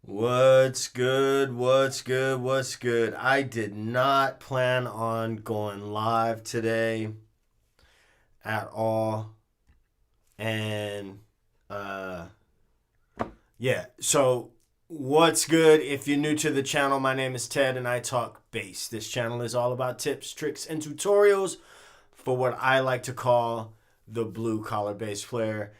What's good? What's good? What's good? I did not plan on going live today at all. And uh so what's good? If you're new to the channel, my name is Ted and I talk bass. This channel is all about tips, tricks, and tutorials for what I like to call the blue collar bass player.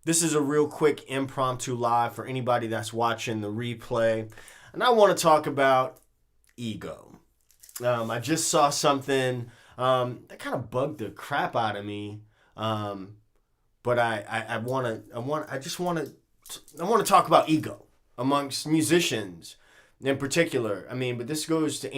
This is a real quick impromptu live for anybody that's watching the replay. And I want to talk about ego. I just saw something that kind of bugged the crap out of me. But I want to talk about ego amongst musicians in particular. I mean, but this goes to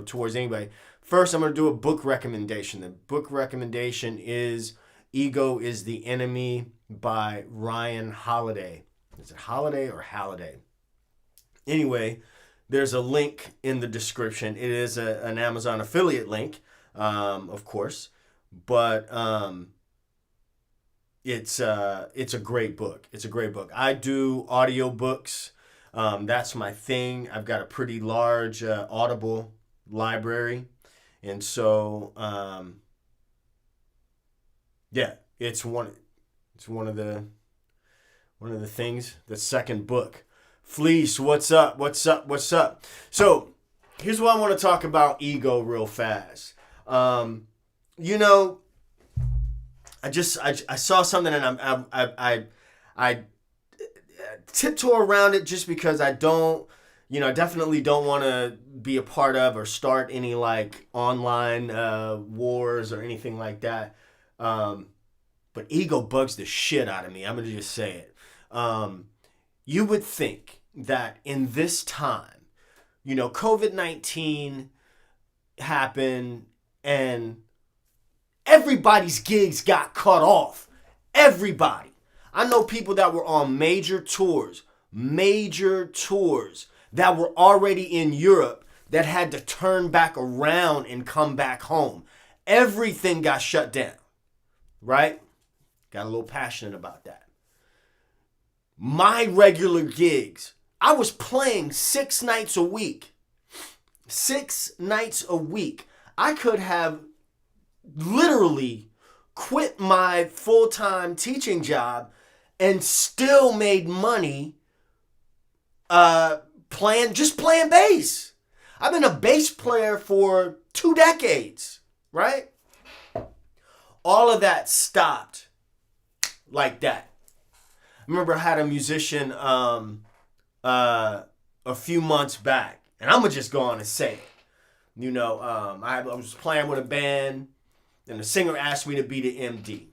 towards anybody. First, I'm going to do a book recommendation. The book recommendation is Ego is the Enemy by Ryan Holiday. Is it Holiday or Halliday? Anyway, there's a link in the description. It is an Amazon affiliate link, of course, but it's a great book. It's a great book. I do audiobooks. That's my thing. I've got a pretty large Audible library, and so it's one of the things. The second book. Fleece, what's up? What's up? What's up? So here's what I want to talk about ego real fast. I saw something and I tiptoe around it just because I definitely don't want to be a part of or start any like online wars or anything like that. But ego bugs the shit out of me. I'm going to just say it. You would think that in this time, COVID-19 happened and everybody's gigs got cut off. Everybody. I know people that were on major tours that were already in Europe that had to turn back around and come back home. Everything got shut down, right? Got a little passionate about that. My regular gigs, I was playing 6 nights a week. 6 nights a week. I could have literally quit my full-time teaching job and still made money playing bass. I've been a bass player for 2 decades, right? All of that stopped like that. I remember I had a musician a few months back, and I'm gonna just go on and say it. I was playing with a band, and the singer asked me to be the MD.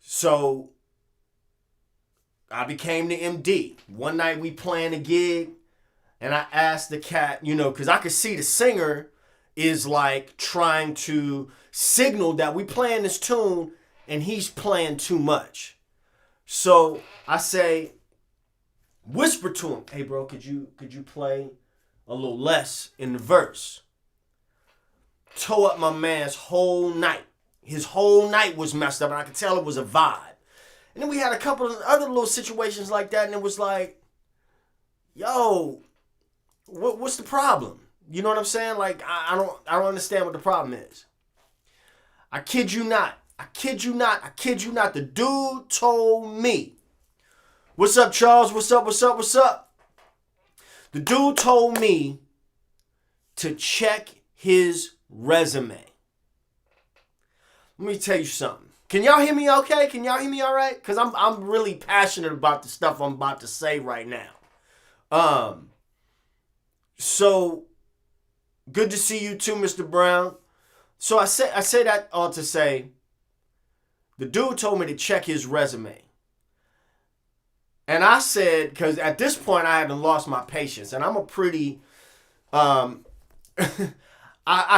So I became the MD. One night we playing a gig, and I asked the cat, because I could see the singer is like trying to signal that we playing this tune and he's playing too much. So I say, whisper to him, "Hey bro, could you play a little less in the verse?" Toe up my man's whole night. His whole night was messed up, and I could tell it was a vibe. And then we had a couple of other little situations like that, and it was like, yo, what's the problem? You know what I'm saying? Like, I don't understand what the problem is. I kid you not. The dude told me, "What's up, Charles? What's up? The dude told me to check his resume. Let me tell you something. Can y'all hear me okay? Can y'all hear me all right? Because I'm really passionate about the stuff I'm about to say right now. So good to see you too, Mr. Brown. So I say that all to say, the dude told me to check his resume. And I said, because at this point I had lost my patience, and I'm a pretty, I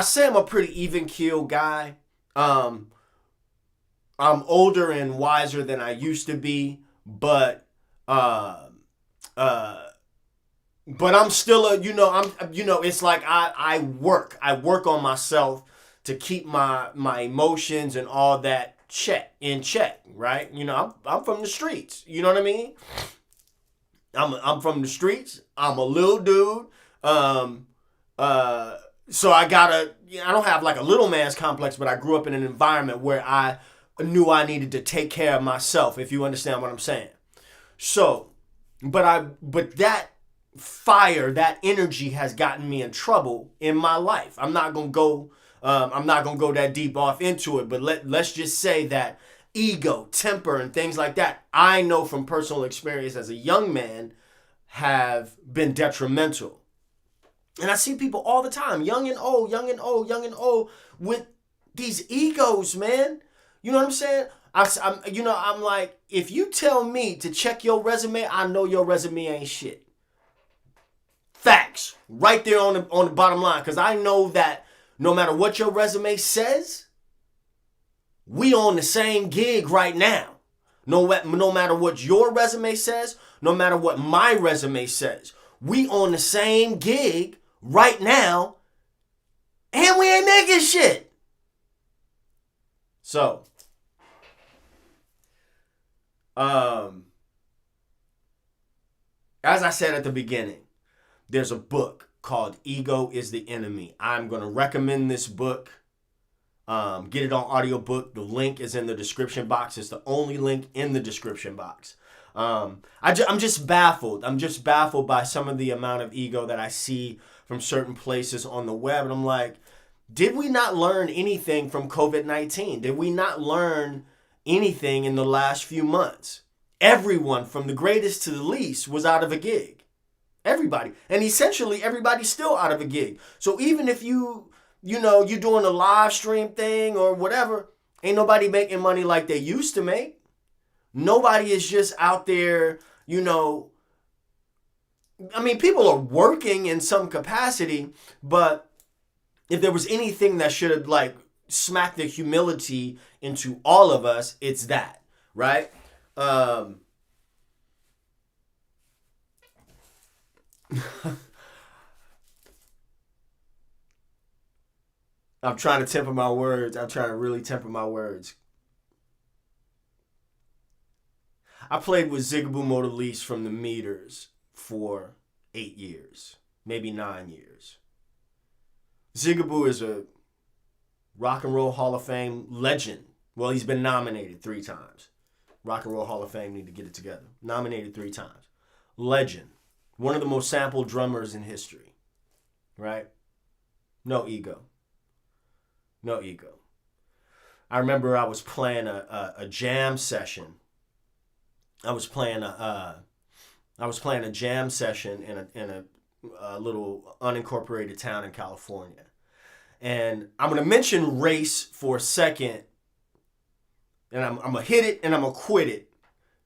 say I'm a pretty even keel guy. I'm older and wiser than I used to be, but I'm still it's like I work on myself to keep my emotions and all that in check, right? I'm from the streets, you know what I mean? I'm from the streets. I'm a little dude. So I don't have like a little man's complex, but I grew up in an environment where I knew I needed to take care of myself, if you understand what I'm saying. So, but that fire, that energy has gotten me in trouble in my life. I'm not gonna go that deep off into it, but let's just say that ego, temper, and things like that, I know from personal experience as a young man, have been detrimental. And I see people all the time, young and old, with these egos, man. You know what I'm saying? I'm like, if you tell me to check your resume, I know your resume ain't shit. Facts, right there on the bottom line, because I know that no matter what your resume says, we on the same gig right now. No matter what your resume says, no matter what my resume says, we on the same gig right now, and we ain't making shit. So, as I said at the beginning, there's a book called Ego is the Enemy. I'm going to recommend this book. Get it on audiobook. The link is in the description box. It's the only link in the description box. I'm just baffled. I'm just baffled by some of the amount of ego that I see from certain places on the web. And I'm like, did we not learn anything from COVID-19? Did we not learn anything in the last few months? Everyone, from the greatest to the least, was out of a gig. Everybody. And essentially, everybody's still out of a gig. So even if you're doing a live stream thing or whatever, ain't nobody making money like they used to make. Nobody is just out there, people are working in some capacity, but if there was anything that should have like smacked the humility into all of us, it's that, right? I'm trying to temper my words. I'm trying to really temper my words. I played with Zigaboo Motor Lease from the Meters for 8 years, maybe 9 years. Zigaboo is a Rock and Roll Hall of Fame legend. Well, he's been nominated 3 times. Rock and Roll Hall of Fame need to get it together. Nominated 3 times. Legend. One of the most sampled drummers in history. Right? No ego. No ego. I remember I was playing a jam session. I was playing a jam session in a little unincorporated town in California. And I'm going to mention race for a second. And I'm going to hit it and I'm going to quit it.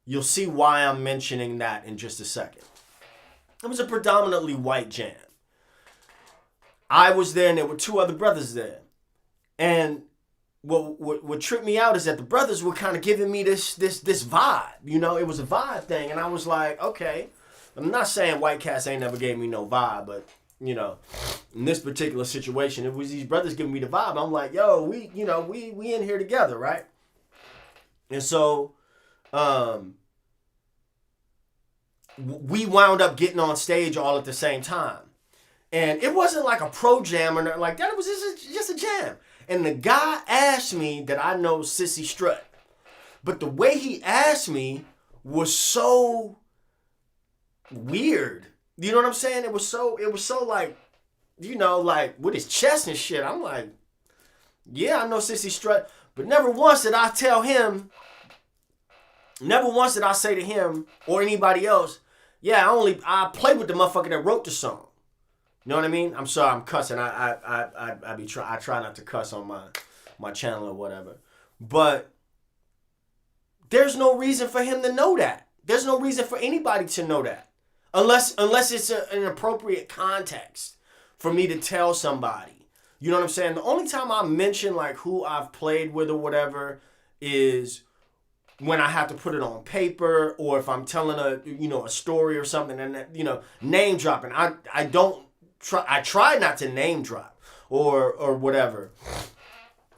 You'll see why I'm mentioning that in just a second. It was a predominantly white jam. I was there and there were 2 other brothers there. And what tripped me out is that the brothers were kind of giving me this vibe. It was a vibe thing. And I was like, okay, I'm not saying white cats ain't never gave me no vibe, but, in this particular situation, it was these brothers giving me the vibe. I'm like, yo, we in here together, right? And so, we wound up getting on stage all at the same time. And it wasn't like a pro jam or nothing like that. It was just a jam. And the guy asked me that I know Sissy Strut. But the way he asked me was so weird. You know what I'm saying? It was so like, like with his chest and shit. I'm like, yeah, I know Sissy Strut. But never once did I say to him or anybody else, yeah, I played with the motherfucker that wrote the song. You know what I mean? I'm sorry, I'm cussing. I try not to cuss on my channel or whatever. But there's no reason for him to know that. There's no reason for anybody to know that. Unless it's an appropriate context for me to tell somebody. You know what I'm saying? The only time I mention like who I've played with or whatever is when I have to put it on paper or if I'm telling a story or something and name dropping. I try not to name drop or whatever.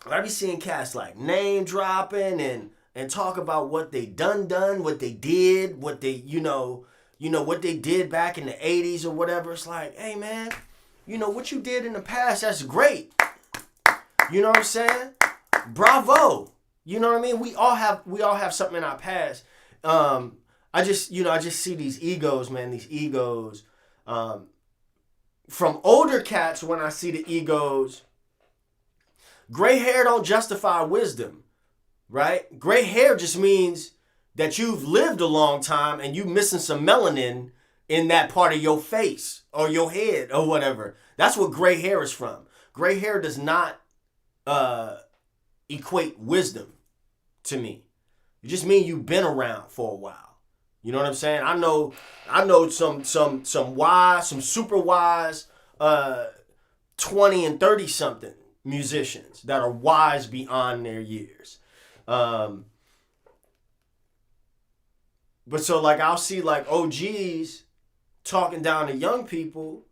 I be seeing cats like name dropping and talk about what they done, what they did, what they, what they did back in the 80s or whatever. It's like, hey, man, what you did in the past, that's great. You know what I'm saying? Bravo. You know what I mean? We all have something in our past. I just see these egos, man, these egos. From older cats, when I see the egos, gray hair don't justify wisdom, right? Gray hair just means that you've lived a long time and you missing some melanin in that part of your face or your head or whatever. That's what gray hair is from. Gray hair does not equate wisdom to me. It just means you've been around for a while. You know what I'm saying? I know some wise, some super wise 20 and 30 something musicians that are wise beyond their years. But so like I'll see like OGs talking down to young people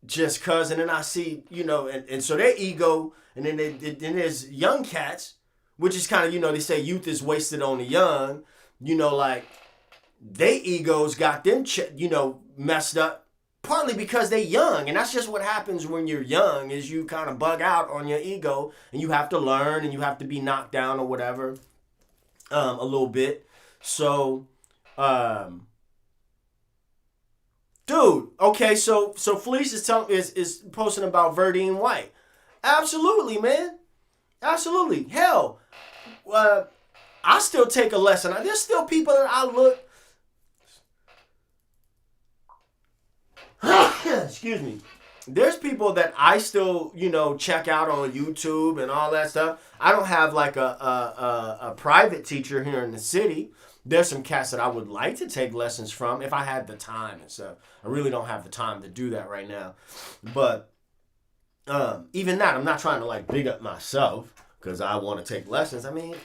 just cause, and then I see, and so their ego, and then there's young cats, which is kind of, they say youth is wasted on the young, like they egos got them, messed up, partly because they young, and that's just what happens when you're young, is you kind of bug out on your ego, and you have to learn, and you have to be knocked down or whatever, a little bit. So, dude, okay, so Felice is posting about Verdine White. Absolutely, man. Absolutely. Hell, I still take a lesson. There's still people that I look. Excuse me. There's people that I still, check out on YouTube and all that stuff. I don't have like a private teacher here in the city. There's some cats that I would like to take lessons from if I had the time and stuff. I really don't have the time to do that right now. But even that, I'm not trying to like big up myself because I want to take lessons. I mean,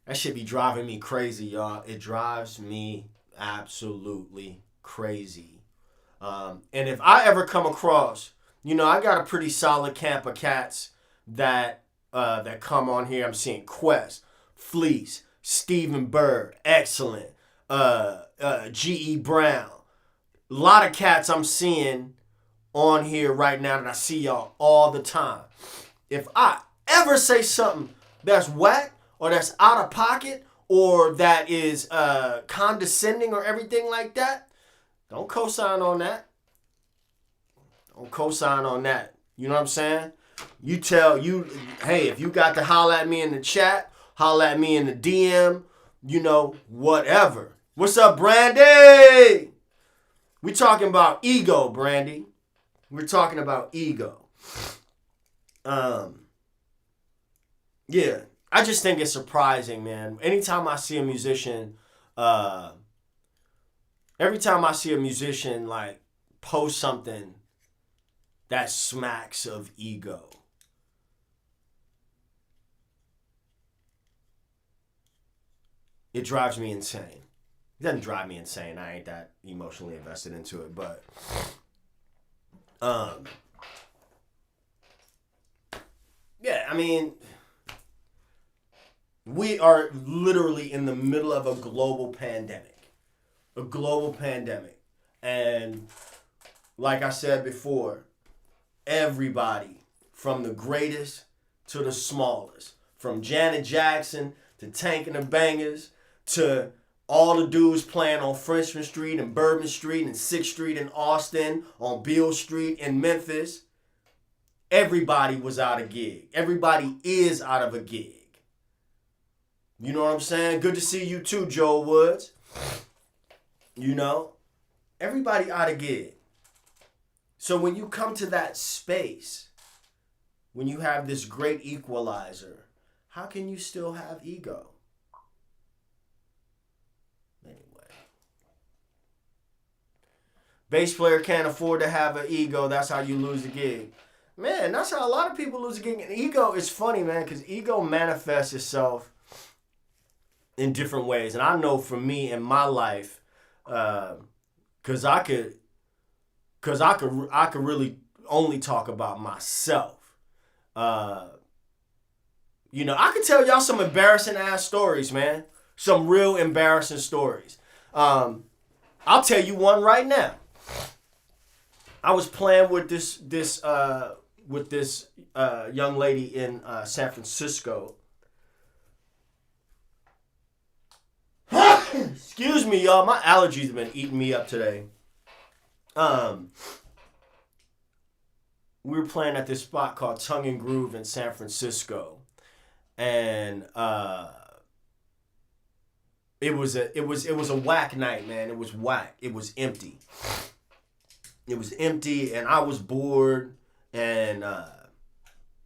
that shit be driving me crazy, y'all. It drives me absolutely crazy. And if I ever come across, I got a pretty solid camp of cats that come on here. I'm seeing Quest, Fleece, Stephen Bird, excellent, G.E. Brown. A lot of cats I'm seeing on here right now that I see y'all all the time. If I ever say something that's whack or that's out of pocket or that is condescending or everything like that, don't co-sign on that. Don't co-sign on that. You know what I'm saying? Hey, if you got to holler at me in the chat, holler at me in the DM, whatever. What's up, Brandy? We talking about ego, Brandy. We're talking about ego. Yeah, I just think it's surprising, man. Anytime I see a musician, like post something that smacks of ego, it drives me insane. It doesn't drive me insane. I ain't that emotionally invested into it, but yeah, I mean, we are literally in the middle of a global pandemic. And like I said before, everybody from the greatest to the smallest, from Janet Jackson to Tank and the Bangers to all the dudes playing on Frenchman Street and Bourbon Street and 6th Street in Austin, on Beale Street in Memphis, everybody was out of gig. Everybody is out of a gig. You know what I'm saying? Good to see you too, Joel Woods. Everybody out of gig. So when you come to that space, when you have this great equalizer, how can you still have ego? Anyway. Bass player can't afford to have an ego. That's how you lose the gig. Man, that's how a lot of people lose the gig. And ego is funny, man, because ego manifests itself in different ways. And I know for me in my life, because I could really only talk about myself. I could tell y'all some embarrassing ass stories, man. Some real embarrassing stories. I'll tell you one right now. I was playing with this young lady in San Francisco. Excuse me, y'all. My allergies have been eating me up today. We were playing at this spot called Tongue and Groove in San Francisco, and it was a whack night, man. It was whack. It was empty. It was empty, and I was bored, and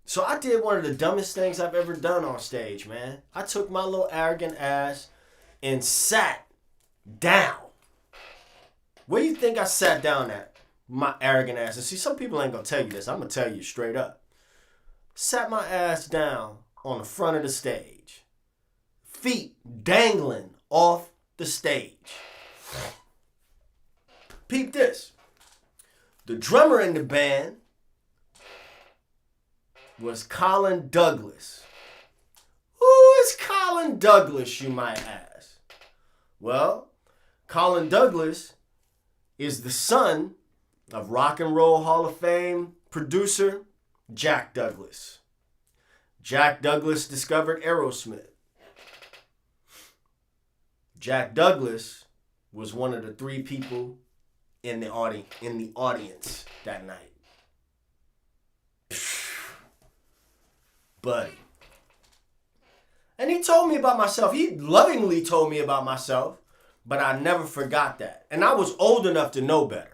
so I did one of the dumbest things I've ever done on stage, man. I took my little arrogant ass and sat down. Where do you think I sat down at? My arrogant ass. And see, some people ain't gonna tell you this. I'm gonna tell you straight up. Sat my ass down on the front of the stage. Feet dangling off the stage. Peep this. The drummer in the band was Colin Douglas. Who is Colin Douglas, you might ask? Well, Colin Douglas is the son of Rock and Roll Hall of Fame producer Jack Douglas. Jack Douglas discovered Aerosmith. Jack Douglas was one of the 3 people in the audience that night. Buddy. And he told me about myself. He lovingly told me about myself, but I never forgot that. And I was old enough to know better.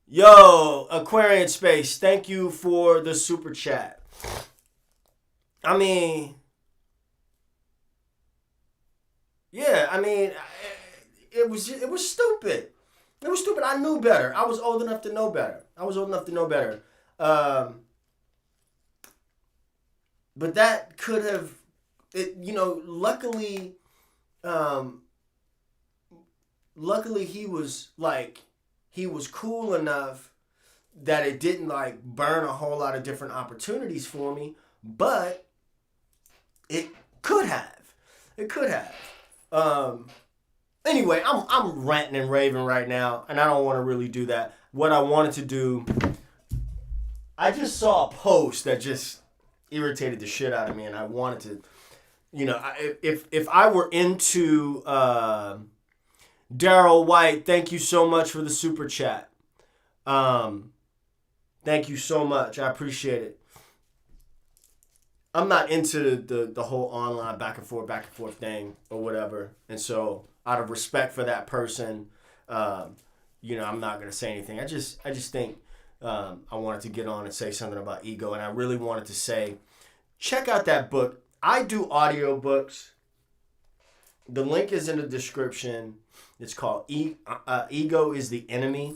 Yo, Aquarian Space, thank you for the super chat. I mean, yeah, it was stupid. It was stupid. I knew better. I was old enough to know better. But that could have, luckily he was cool enough that it didn't like burn a whole lot of different opportunities for me, but it could have. Anyway, I'm ranting and raving right now, and I don't want to really do that. What I wanted to do, I just saw a post that just irritated the shit out of me, and I wanted to, if I were into Daryl White, thank you so much for the super chat. Thank you so much. I appreciate it. I'm not into the whole online back and forth thing or whatever, and so out of respect for that person, I'm not gonna say anything. I just think I wanted to get on and say something about ego, and I really wanted to say, check out that book. I do audiobooks. The link is in the description. It's called Ego is the Enemy.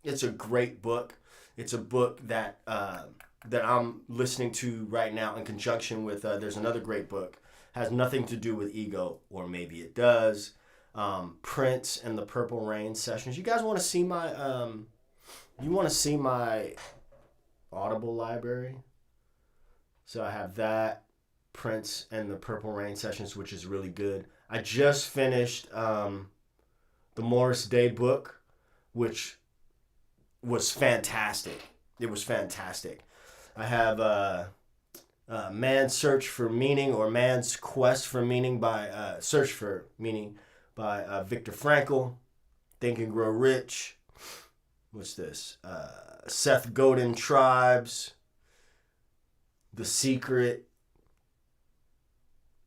It's a great book. It's a book that I'm listening to right now in conjunction with, there's another great book. Has nothing to do with ego, or maybe it does. Prince and the Purple Rain Sessions. You guys want to see my Audible library? So I have that, Prince and the Purple Rain Sessions, which is really good. I just finished the Morris Day book, which was fantastic. It was fantastic. I have Man's Search for Meaning, or Man's Quest for Meaning by Search for Meaning by Viktor Frankl. Think and Grow Rich. What's this? Seth Godin Tribes. The Secret.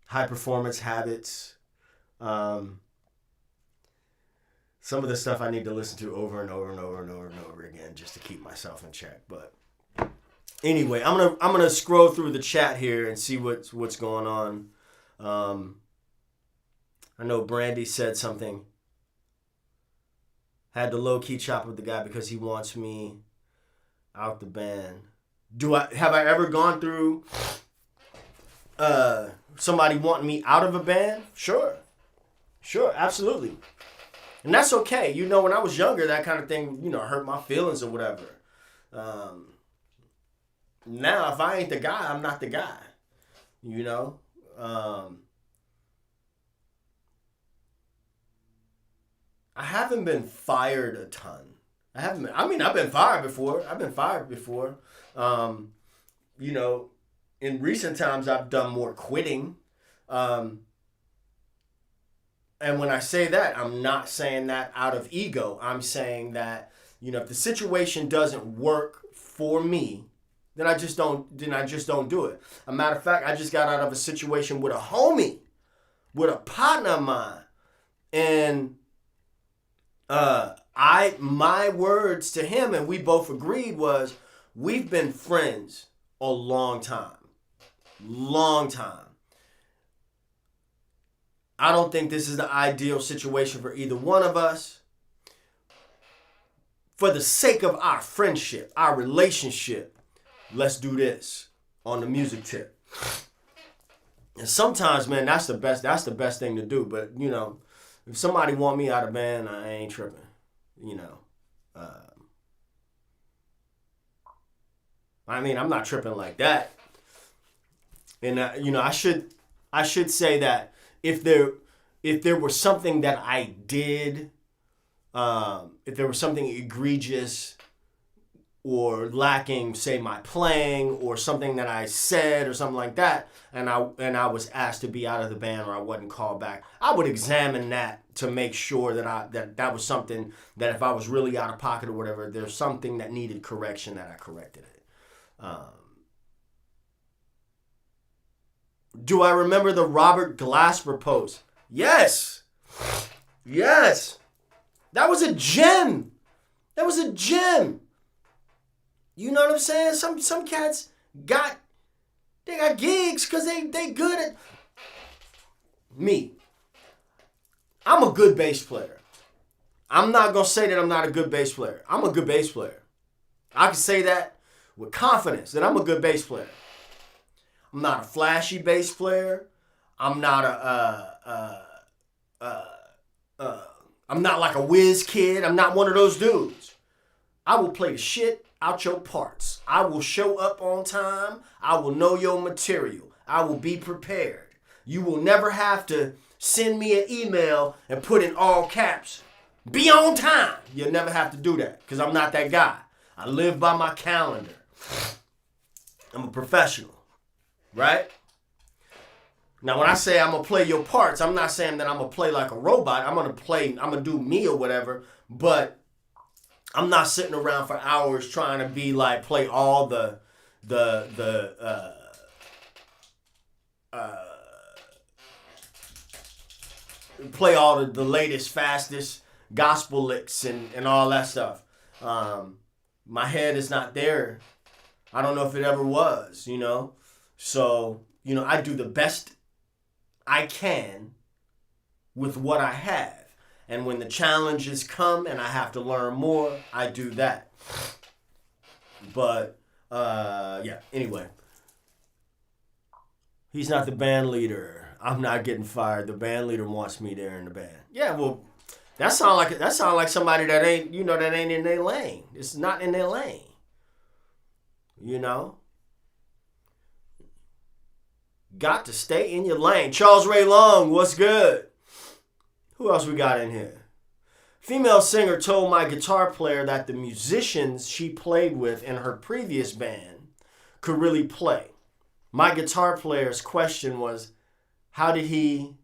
High Performance Habits. Some of the stuff I need to listen to over and over again just to keep myself in check. But anyway, I'm gonna scroll through the chat here and see what's going on. I know Brandy said something. Had to low key chop with the guy because he wants me out the band. Have I ever gone through somebody wanting me out of a band? Sure, absolutely. And that's okay. When I was younger, that kind of thing, hurt my feelings or whatever. Now, if I ain't the guy, I'm not the guy. You know? I haven't been fired a ton. I haven't been, I mean, I've been fired before. I've been fired before. Um, you know, in recent times, I've done more quitting. Um, and when I say that, I'm not saying that out of ego. I'm saying that, if the situation doesn't work for me, then I just don't do it. A matter of fact, I just got out of a situation with a homie, with a partner of mine. And my words to him, and we both agreed, was we've been friends a long time. Long time. I don't think this is the ideal situation for either one of us. For the sake of our friendship, our relationship, let's do this on the music tip. And sometimes, man, that's the best thing to do. But, if somebody want me out of band, I ain't tripping. I'm not tripping like that. And I should say that if there was something that I did, if there was something egregious or lacking, say, my playing, or something that I said or something like that, and I was asked to be out of the band or I wasn't called back, I would examine that to make sure that was something that if I was really out of pocket or whatever, there's something that needed correction, that I corrected it. Do I remember the Robert Glasper post? Yes. Yes. That was a gem. That was a gem. You know what I'm saying? Some cats got gigs because they good at me. I'm a good bass player. I'm not gonna say that I'm not a good bass player. I'm a good bass player. I can say that with confidence that I'm a good bass player. I'm not a flashy bass player. I'm not I'm not like a whiz kid. I'm not one of those dudes. I will play the shit out your parts. I will show up on time. I will know your material. I will be prepared. You will never have to send me an email and put in all caps, be on time. You'll never have to do that because I'm not that guy. I live by my calendar. I'm a professional, right? Now, when I say I'm going to play your parts, I'm not saying that I'm going to play like a robot. I'm going to do me or whatever, but I'm not sitting around for hours trying to be like, play all play all the latest, fastest gospel licks and all that stuff. My head is not there. I don't know if it ever was, So, I do the best I can with what I have. And when the challenges come and I have to learn more, I do that. But, anyway. He's not the band leader. I'm not getting fired. The band leader wants me there in the band. Yeah, well, that sound like somebody that ain't in their lane. It's not in their lane. Got to stay in your lane. Charles Ray Long, what's good? Who else we got in here? Female singer told my guitar player that the musicians she played with in her previous band could really play. My guitar player's question was, how did we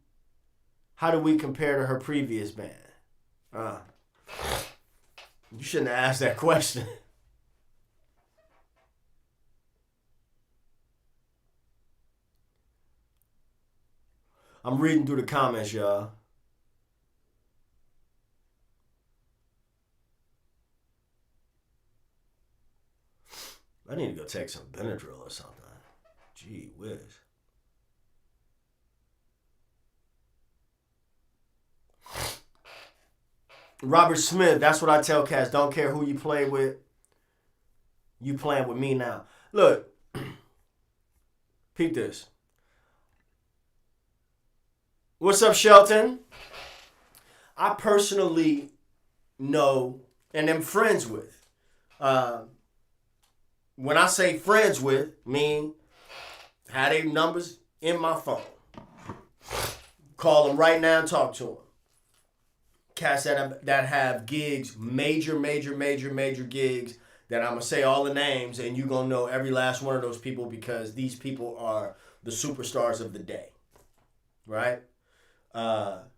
compare to her previous band? You shouldn't have asked that question. I'm reading through the comments, y'all. I need to go take some Benadryl or something. Gee whiz. Robert Smith, that's what I tell cats. Don't care who you play with. You playing with me now. Look, peep this. What's up, Shelton? I personally know and am friends with when I say friends with, mean had their numbers in my phone. Call them right now and talk to them. Cats that have gigs, major gigs, that I'm going to say all the names, and you're going to know every last one of those people because these people are the superstars of the day. Right? But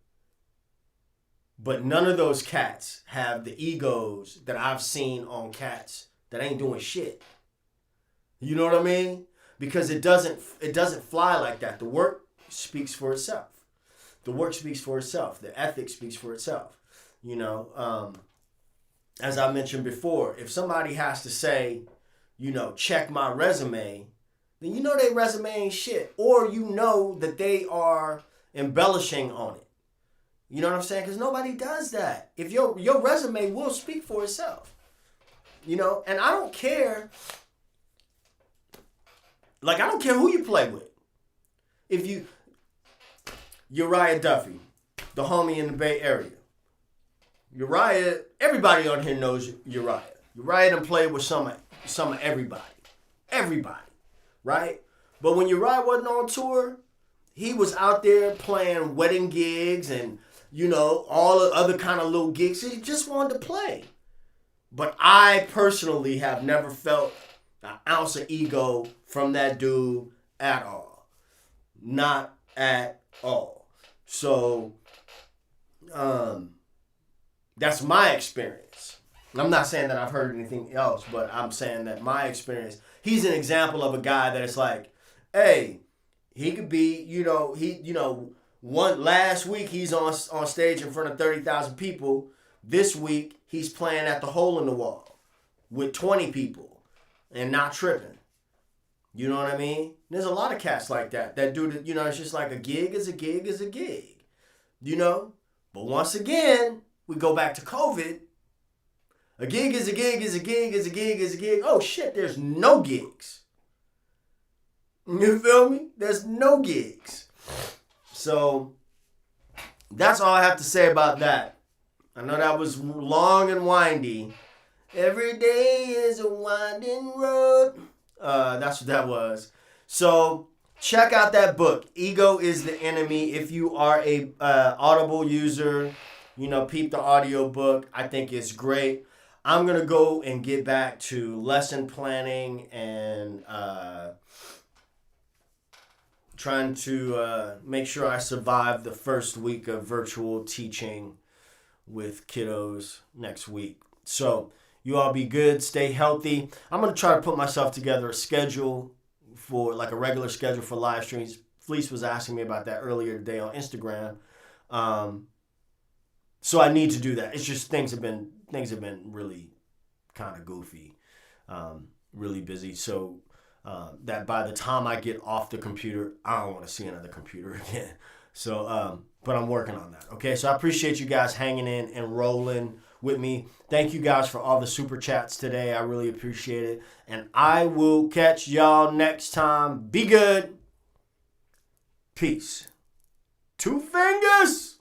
none of those cats have the egos that I've seen on cats that ain't doing shit. You know what I mean? Because it doesn't fly like that. The work speaks for itself. The work speaks for itself. The ethic speaks for itself. You know, as I mentioned before, if somebody has to say, you know, check my resume, then you know their resume ain't shit. Or you know that they are embellishing on it. You know what I'm saying? Because nobody does that. If your resume will speak for itself. You know, and I don't care. Like, I don't care who you play with. If you... Uriah Duffy, the homie in the Bay Area. Uriah, everybody on here knows Uriah. Uriah done played with some of everybody. Everybody, right? But when Uriah wasn't on tour, he was out there playing wedding gigs and, you know, all the other kind of little gigs. He just wanted to play. But I personally have never felt an ounce of ego from that dude at all. Not at all. So, that's my experience. I'm not saying that I've heard anything else, but I'm saying that my experience, he's an example of a guy that it's like, hey, he could be, last week he's on stage in front of 30,000 people. This week he's playing at the Hole in the Wall with 20 people and not tripping. You know what I mean? There's a lot of cats like that do, it's just like a gig is a gig is a gig, you know? But once again, we go back to COVID. A gig is a gig is a gig is a gig is a gig. Oh shit, there's no gigs. You feel me? There's no gigs. So that's all I have to say about that. I know that was long and windy. Every day is a winding road. That's what that was. So check out that book, Ego is the Enemy. If you are a Audible user, peep the audio book. I think it's great. I'm going to go and get back to lesson planning and trying to make sure I survive the first week of virtual teaching with kiddos next week. So you all be good. Stay healthy. I'm going to try to put myself together a schedule for like a regular schedule for live streams. Fleece was asking me about that earlier today on Instagram. So I need to do that. It's just things have been really kind of goofy, really busy. So that by the time I get off the computer, I don't want to see another computer again. So, but I'm working on that. Okay. So I appreciate you guys hanging in and rolling with me. Thank you guys for all the super chats today. I really appreciate it. And I will catch y'all next time. Be good. Peace. 2 fingers.